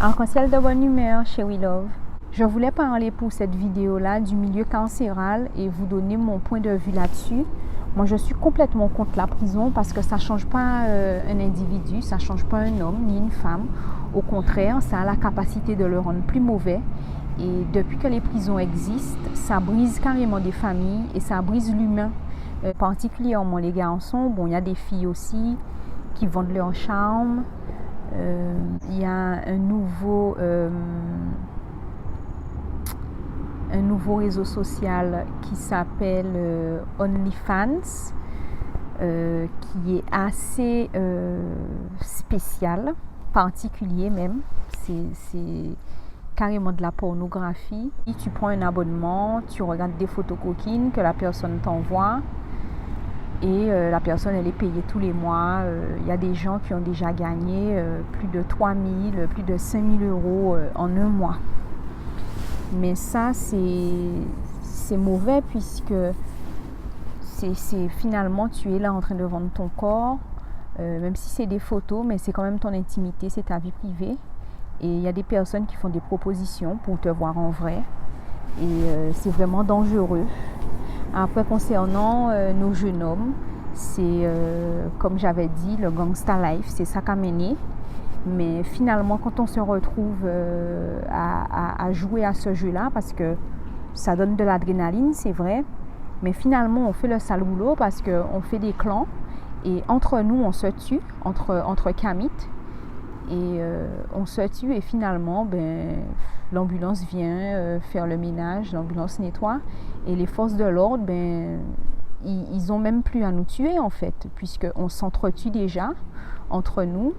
Arc-en-ciel de bonne humeur chez We Love. Je voulais parler pour cette vidéo-là du milieu carcéral et vous donner mon point de vue là-dessus. Moi, je suis complètement contre la prison parce que ça ne change pas un individu, ça ne change pas un homme ni une femme. Au contraire, ça a la capacité de le rendre plus mauvais. Et depuis que les prisons existent, ça brise carrément des familles et ça brise l'humain. Particulièrement les garçons, bon, il y a des filles aussi qui vendent leur charme. Il y a un nouveau réseau social qui s'appelle OnlyFans, qui est assez spécial, particulier même. C'est carrément de la pornographie. Et tu prends un abonnement, tu regardes des photos coquines que la personne t'envoie. Et la personne, elle est payée tous les mois. Il y a des gens qui ont déjà gagné plus de 3 000, plus de 5 000 euros en un mois. Mais ça, c'est mauvais puisque c'est finalement, tu es là en train de vendre ton corps, même si c'est des photos, mais c'est quand même ton intimité, c'est ta vie privée. Et il y a des personnes qui font des propositions pour te voir en vrai. Et c'est vraiment dangereux. Après, concernant nos jeunes hommes, c'est comme j'avais dit, le gangsta life, c'est ça qu'a mené. Mais finalement, quand on se retrouve à jouer à ce jeu-là, parce que ça donne de l'adrénaline, c'est vrai, mais finalement, on fait le sale boulot parce qu'on fait des clans et entre nous, on se tue, entre kamites, et on se tue et finalement, l'ambulance vient faire le ménage, l'ambulance nettoie. Et les forces de l'ordre, ils n'ont même plus à nous tuer en fait, puisqu'on s'entretue déjà entre nous.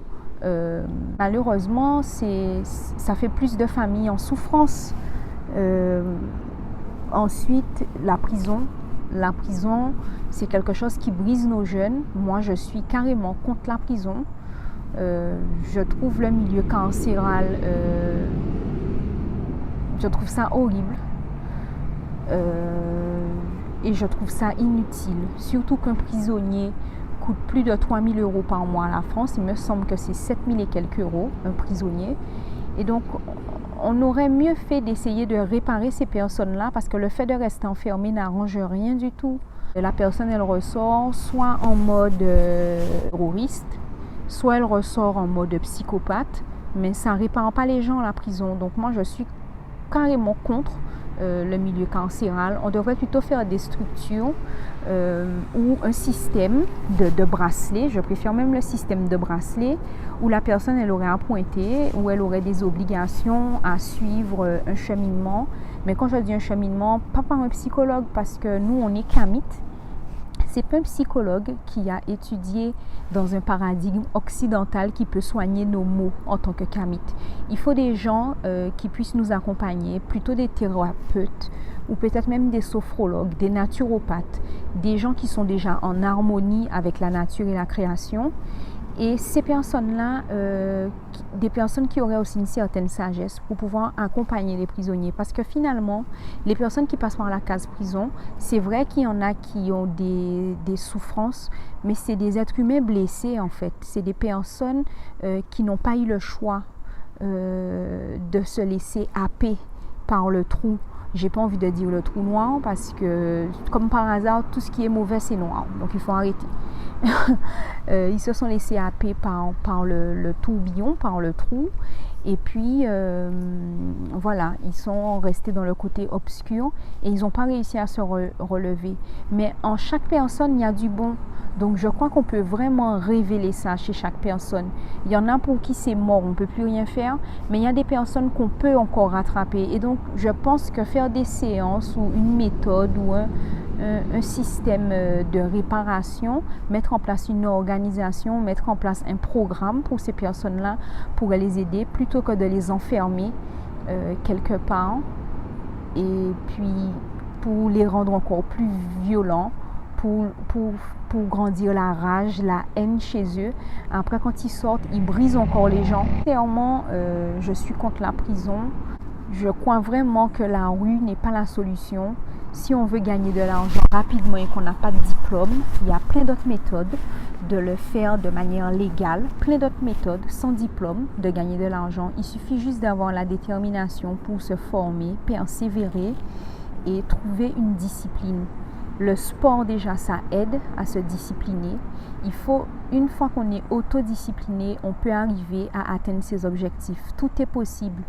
Malheureusement, ça fait plus de familles en souffrance. Ensuite, la prison. La prison, c'est quelque chose qui brise nos jeunes. Moi, je suis carrément contre la prison. Je trouve le milieu carcéral, je trouve ça horrible. Et je trouve ça inutile, surtout qu'un prisonnier coûte plus de 3 000 euros par mois à la France. Il me semble que c'est 7 000 et quelques euros un prisonnier. Et donc, on aurait mieux fait d'essayer de réparer ces personnes-là parce que le fait de rester enfermé n'arrange rien du tout. La personne, elle ressort soit en mode terroriste, soit elle ressort en mode psychopathe, mais ça ne répare pas les gens à la prison. Donc moi, je suis carrément contre le milieu carcéral. On devrait plutôt faire des structures ou un système de bracelet. Je préfère même le système de bracelet où la personne, elle aurait à pointer, où elle aurait des obligations à suivre un cheminement. Mais quand je dis un cheminement, pas par un psychologue, parce que nous, on est kamites. C'est pas un psychologue qui a étudié dans un paradigme occidental qui peut soigner nos maux en tant que kamites. Il faut des gens qui puissent nous accompagner, plutôt des thérapeutes ou peut-être même des sophrologues, des naturopathes, des gens qui sont déjà en harmonie avec la nature et la création. Et ces personnes-là, des personnes qui auraient aussi une certaine sagesse pour pouvoir accompagner les prisonniers. Parce que finalement, les personnes qui passent par la case prison, c'est vrai qu'il y en a qui ont des souffrances, mais c'est des êtres humains blessés en fait. C'est des personnes qui n'ont pas eu le choix de se laisser happer par le trou. J'ai pas envie de dire le trou noir parce que, comme par hasard, tout ce qui est mauvais, c'est noir. Donc, il faut arrêter. Ils se sont laissés happer par le tourbillon, par le trou. Et puis, voilà, ils sont restés dans le côté obscur et ils n'ont pas réussi à se relever. Mais en chaque personne, il y a du bon. Donc, je crois qu'on peut vraiment révéler ça chez chaque personne. Il y en a pour qui c'est mort, on ne peut plus rien faire. Mais il y a des personnes qu'on peut encore rattraper. Et donc, je pense que faire des séances ou une méthode ou un système de réparation, mettre en place une organisation, mettre en place un programme pour ces personnes-là, pourrait les aider plutôt que de les enfermer quelque part. Et puis, pour les rendre encore plus violents, pour grandir la rage, la haine chez eux. Après, quand ils sortent, ils brisent encore les gens. Clairement, je suis contre la prison. Je crois vraiment que la rue n'est pas la solution. Si on veut gagner de l'argent rapidement et qu'on n'a pas de diplôme, il y a plein d'autres méthodes. de le faire de manière légale, plein d'autres méthodes, sans diplôme, de gagner de l'argent. Il suffit juste d'avoir la détermination pour se former, persévérer et trouver une discipline. Le sport déjà, ça aide à se discipliner. Il faut, une fois qu'on est autodiscipliné, on peut arriver à atteindre ses objectifs. Tout est possible.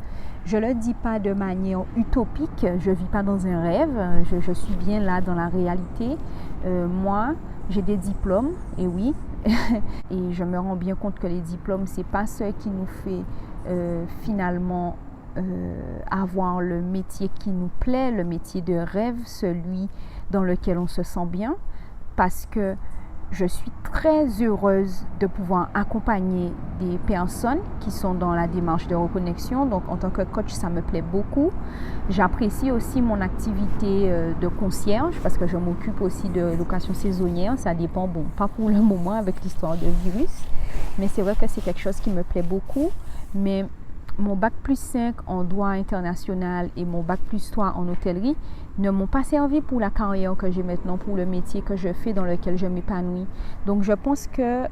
Je ne le dis pas de manière utopique, je ne vis pas dans un rêve, je suis bien là dans la réalité. Moi, j'ai des diplômes, et oui, et je me rends bien compte que les diplômes, ce n'est pas ce qui nous fait finalement avoir le métier qui nous plaît, le métier de rêve, celui dans lequel on se sent bien, parce que je suis très heureuse de pouvoir accompagner des personnes qui sont dans la démarche de reconnexion. Donc, en tant que coach, ça me plaît beaucoup. J'apprécie aussi mon activité de concierge parce que je m'occupe aussi de location saisonnière. Ça dépend, bon, pas pour le moment avec l'histoire de virus, mais c'est vrai que c'est quelque chose qui me plaît beaucoup. Mais mon bac plus 5 en droit international et mon bac plus 3 en hôtellerie ne m'ont pas servi pour la carrière que j'ai maintenant, pour le métier que je fais, dans lequel je m'épanouis. Donc, je pense que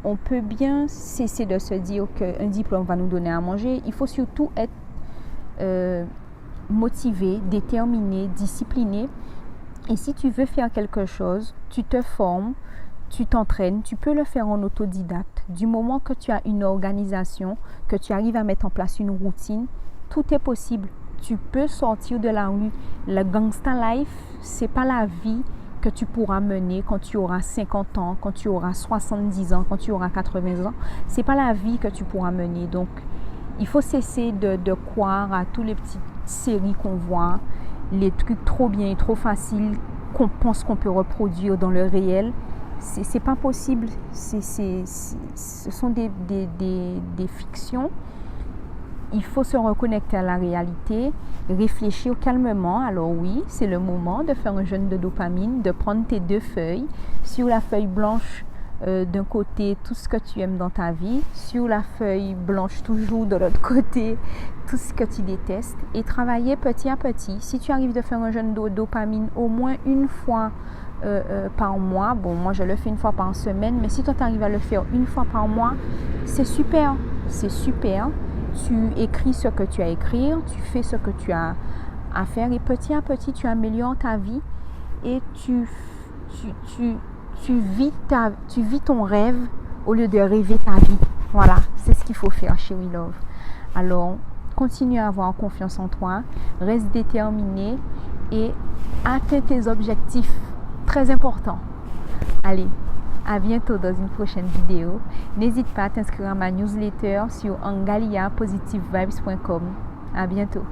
on peut bien cesser de se dire qu'un diplôme va nous donner à manger. Il faut surtout être motivé, déterminé, discipliné. Et si tu veux faire quelque chose, tu te formes, tu t'entraînes, tu peux le faire en autodidacte. Du moment que tu as une organisation, que tu arrives à mettre en place une routine, tout est possible. Tu peux sortir de la rue. Le gangsta life, c'est pas la vie que tu pourras mener quand tu auras 50 ans, quand tu auras 70 ans, quand tu auras 80 ans. C'est pas la vie que tu pourras mener. Donc, il faut cesser de croire à toutes les petites séries qu'on voit, les trucs trop bien et trop faciles qu'on pense qu'on peut reproduire dans le réel. C'est pas possible. Ce sont des fictions. Il faut se reconnecter à la réalité, réfléchir calmement. Alors oui, c'est le moment de faire un jeûne de dopamine, de prendre tes 2 feuilles. Sur la feuille blanche, d'un côté, tout ce que tu aimes dans ta vie. Sur la feuille blanche, toujours de l'autre côté, tout ce que tu détestes. Et travailler petit à petit. Si tu arrives de faire un jeûne de dopamine au moins une fois par mois, bon, moi je le fais une fois par semaine, mais si toi tu arrives à le faire une fois par mois, c'est super. C'est super. Tu écris ce que tu as à écrire, tu fais ce que tu as à faire et petit à petit, tu améliores ta vie et tu vis ton rêve au lieu de rêver ta vie. Voilà, c'est ce qu'il faut faire chez We Love. Alors, continue à avoir confiance en toi, reste déterminé et atteins tes objectifs. Très important. Allez, à bientôt dans une prochaine vidéo. N'hésite pas à t'inscrire à ma newsletter sur angaliapositivevibes.com. À bientôt.